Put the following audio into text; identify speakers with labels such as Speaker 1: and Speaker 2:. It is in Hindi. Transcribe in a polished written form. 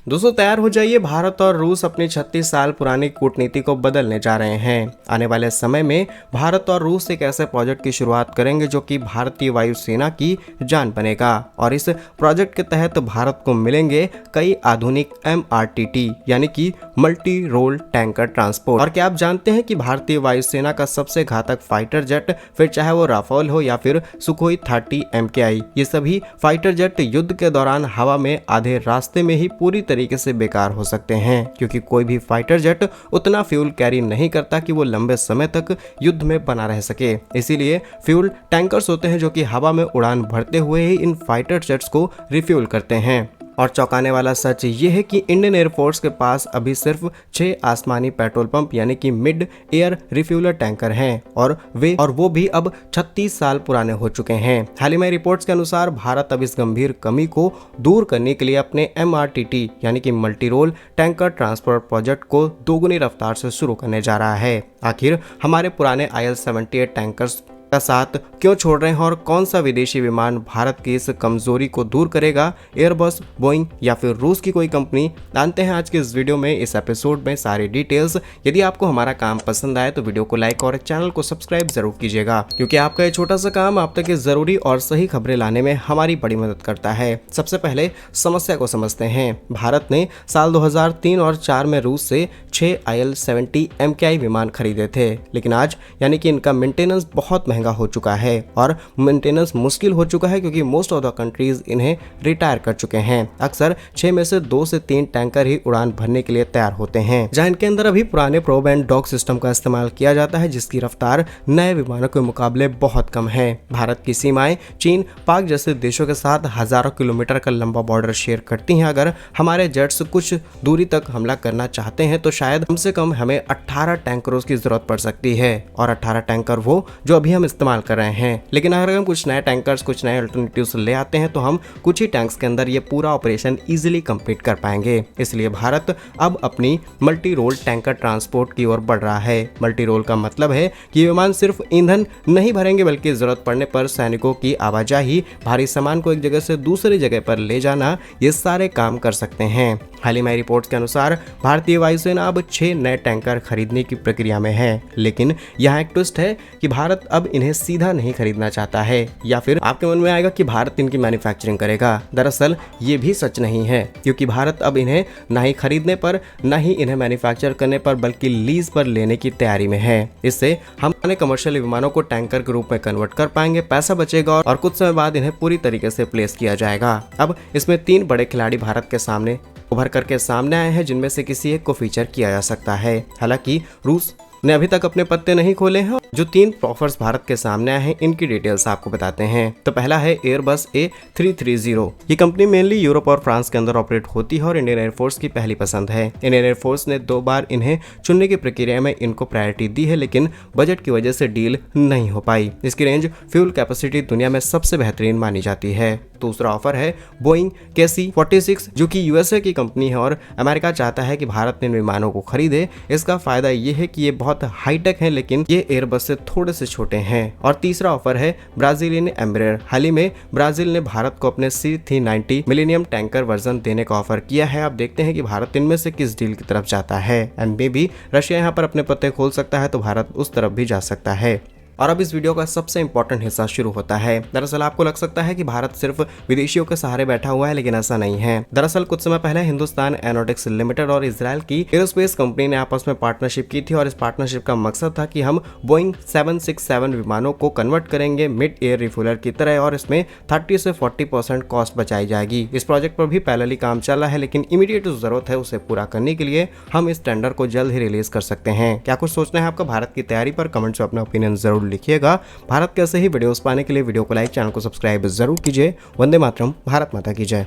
Speaker 1: दोस्तों तैयार हो जाइए, भारत और रूस अपनी 36 साल पुरानी कूटनीति को बदलने जा रहे हैं। आने वाले समय में भारत और रूस एक ऐसे प्रोजेक्ट की शुरुआत करेंगे जो कि भारतीय वायुसेना की जान बनेगा और इस प्रोजेक्ट के तहत भारत को मिलेंगे कई आधुनिक MRTT यानी कि मल्टी रोल टैंकर ट्रांसपोर्ट। और क्या आप जानते हैं कि भारतीय वायुसेना का सबसे घातक फाइटर जेट, फिर चाहे वो राफेल हो या फिर सुखोई 30 MKI, ये सभी फाइटर जेट युद्ध के दौरान हवा में आधे रास्ते में ही पूरी तरीके से बेकार हो सकते हैं, क्योंकि कोई भी फाइटर जेट उतना फ्यूल कैरी नहीं करता कि वो लंबे समय तक युद्ध में बना रह सके। इसीलिए फ्यूल टैंकर्स होते हैं जो कि हवा में उड़ान भरते हुए ही इन फाइटर जेट्स को रिफ्यूल करते हैं। और चौंकाने वाला सच ये है कि इंडियन एयरफोर्स के पास अभी सिर्फ 6 आसमानी पेट्रोल पंप यानी कि मिड एयर रिफ्यूलर टैंकर हैं और वो भी अब 36 साल पुराने हो चुके हैं। हाल ही में रिपोर्ट्स के अनुसार भारत अब इस गंभीर कमी को दूर करने के लिए अपने MRTT यानी कि multi role tanker transport project को दोगुनी रफ्तार से शुरू करने जा रहा है। आखिर हमारे पुराने IL-78 टैंकर्स का साथ क्यों छोड़ रहे हैं और कौन सा विदेशी विमान भारत की इस कमजोरी को दूर करेगा, एयरबस, बोइंग या फिर रूस की कोई कंपनी? जानते हैं आज के इस वीडियो में, इस एपिसोड में सारी डिटेल्स। यदि आपको हमारा काम पसंद आए तो वीडियो को लाइक और चैनल को सब्सक्राइब जरूर कीजिएगा, क्योंकि आपका ये छोटा सा काम आप तक जरूरी और सही खबरें लाने में हमारी बड़ी मदद करता है। सबसे पहले समस्या को समझते हैं। भारत ने साल 2003 और 4 में रूस से 6 IL-70 MKI विमान खरीदे थे, लेकिन आज यानी कि इनका मेंटेनेंस बहुत महंगा हो चुका है और मेंटेनेंस मुश्किल हो चुका है, क्योंकि मोस्ट ऑफ द कंट्रीज इन्हें रिटायर कर चुके हैं। अक्सर 6 में से 2 से 3 टैंकर ही उड़ान भरने के लिए तैयार होते हैं, जहां इनके अंदर अभी पुराने प्रोब एंड डॉग सिस्टम का इस्तेमाल किया जाता है, जिसकी रफ्तार नए विमानों के मुकाबले बहुत कम है। भारत की सीमाएं चीन, पाक जैसे देशों के साथ हजारों किलोमीटर का लंबा बॉर्डर शेयर करती हैं। अगर हमारे जेट्स कुछ दूरी तक हमला करना चाहते हैं तो शायद कम से कम हमें 18 टैंकरों की जरूरत पड़ सकती है, और 18 टैंकर वो जो अभी हम इस्तेमाल कर रहे हैं। लेकिन अगर हम कुछ नए टैंकर्स, कुछ नए अल्टरनेटिव्स ले आते हैं तो हम कुछ ही टैंक्स के अंदर ये पूरा ऑपरेशन इजीली कंप्लीट कर पाएंगे। इसलिए भारत अब अपनी मल्टी रोल टैंकर ट्रांसपोर्ट की ओर बढ़ रहा है। मल्टी रोल का मतलब है कि विमान सिर्फ ईंधन नहीं भरेंगे, बल्कि जरूरत पड़ने पर सैनिकों की आवाजाही, भारी सामान को एक जगह से दूसरी जगह पर ले जाना, ये सारे काम कर सकते हैं। हाल ही में रिपोर्ट्स के अनुसार भारतीय वायुसेना अब 6 नए टैंकर खरीदने की प्रक्रिया में है। लेकिन यहाँ एक ट्विस्ट है कि भारत अब इन्हें सीधा नहीं खरीदना चाहता है, या फिर आपके मन में आएगा कि भारत इनकी मैन्युफैक्चरिंग करेगा। दरअसल ये भी सच नहीं है, क्योंकि भारत अब इन्हें ना ही खरीदने पर, ना ही इन्हें मैन्युफैक्चर करने पर, बल्कि लीज पर लेने की तैयारी में है। इससे हम अपने कमर्शियल विमानों को टैंकर के रूप में कन्वर्ट कर पाएंगे, पैसा बचेगा और कुछ समय बाद इन्हें पूरी तरीके से प्लेस किया जाएगा। अब इसमें 3 बड़े खिलाड़ी भारत के सामने उभर करके सामने आए हैं, जिनमें से किसी एक को फीचर किया जा सकता है। हालांकि रूस ने अभी तक अपने पत्ते नहीं खोले हैं। जो 3 ऑफर्स भारत के सामने आए हैं, इनकी डिटेल्स आपको बताते हैं। तो पहला है एयरबस A330। ये कंपनी मेनली यूरोप और फ्रांस के अंदर ऑपरेट होती है और इंडियन एयरफोर्स की पहली पसंद है। इंडियन एयरफोर्स ने 2 बार इन्हें चुनने की प्रक्रिया में इनको प्रायोरिटी दी है, लेकिन बजट की वजह से डील नहीं हो पाई। इसकी रेंज, फ्यूल कैपेसिटी दुनिया में सबसे बेहतरीन मानी जाती है। दूसरा ऑफर है बोइंग KC-46, जो कि USA की कंपनी है और अमेरिका चाहता है कि भारत इन विमानों को खरीदे। इसका फायदा ये है कि ये बहुत हाईटेक है, लेकिन ये एयरबस से थोड़े से छोटे हैं। और तीसरा ऑफर है ब्राजीलियन एम्ब्रेयर। हाल ही में ब्राजील ने भारत को अपने C390 मिलेनियम टैंकर वर्जन देने का ऑफर किया है। अब देखते हैं कि भारत इनमें से किस डील की तरफ जाता है। एंड मे बी रशिया यहाँ पर अपने पत्ते खोल सकता है, तो भारत उस तरफ भी जा सकता है। और अब इस वीडियो का सबसे इंपॉर्टेंट हिस्सा शुरू होता है। दरअसल आपको लग सकता है कि भारत सिर्फ विदेशियों के सहारे बैठा हुआ है, लेकिन ऐसा नहीं है। दरअसल कुछ समय पहले हिंदुस्तान एरोनॉटिक्स लिमिटेड और इजराइल की एरोस्पेस कंपनी ने आपस में पार्टनरशिप की थी, और इस पार्टनरशिप का मकसद था कि हम बोइंग 767 विमानों को कन्वर्ट करेंगे मिड एयर रिफ्यूलर की तरह, और इसमें 30 से 40% कॉस्ट बचाई जाएगी। इस प्रोजेक्ट पर भी पैरेलली काम चल रहा है, लेकिन इमीडिएट जरूरत है उसे पूरा करने के लिए हम इस टेंडर को जल्द ही रिलीज कर सकते हैं। क्या कुछ सोचना है आपका भारत की तैयारी पर? कमेंट्स में अपना ओपिनियन जरूर लिखिएगा। भारत के ऐसे ही वीडियोस पाने के लिए वीडियो को लाइक, चैनल को सब्सक्राइब जरूर कीजिए। वंदे मातरम, भारत माता की जय।